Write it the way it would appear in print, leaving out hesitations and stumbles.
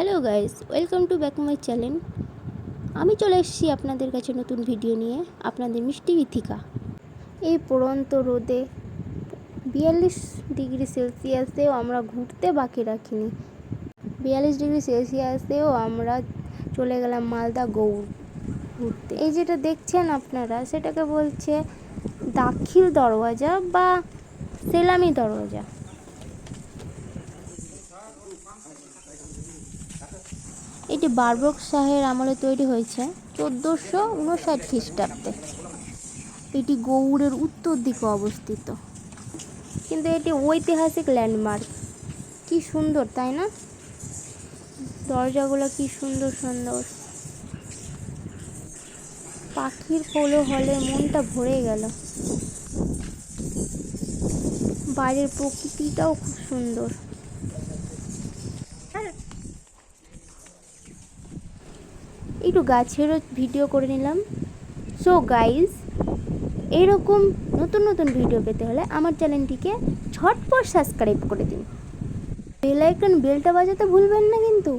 Hello guys, welcome to back my channel. আমি চলে এসেছি আপনাদের কাছে নতুন ভিডিও নিয়ে, আপনাদের মিষ্টি মিথিকা। এই পড়ন্ত রোদে 42 ডিগ্রি সেলসিয়াসেও আমরা ঘুরতে বাকি রাখিনি। 42 ডিগ্রি সেলসিয়াসেও আমরা চলে গেলাম মালদা গৌড় ঘুরতে। এই যেটা দেখছেন আপনারা, সেটাকে বলছে দাখিল দরওয়াজা বা সেলামি দরওয়াজা। এটি বারবক শাহের আমলে তৈরি হয়েছে 1459 খ্রিস্টাব্দে। এটি গৌড়ের উত্তর দিকে অবস্থিত, কিন্তু এটি ঐতিহাসিক ল্যান্ডমার্ক। কি সুন্দর, তাই না? দরজাগুলো কি সুন্দর সুন্দর, পাখির কোলাহলে মনটা ভরে গেল। বাইরের প্রকৃতিটাও খুব সুন্দর। একটু গাছেরও ভিডিও করে নিলাম। সো গাইজ, এইরকম নতুন নতুন ভিডিও পেতে হলে আমার চ্যানেলটিকে ঝটপট সাবস্ক্রাইব করে দিন। বেল আইকন বেলটা বাজাতে ভুলবেন না কিন্তু।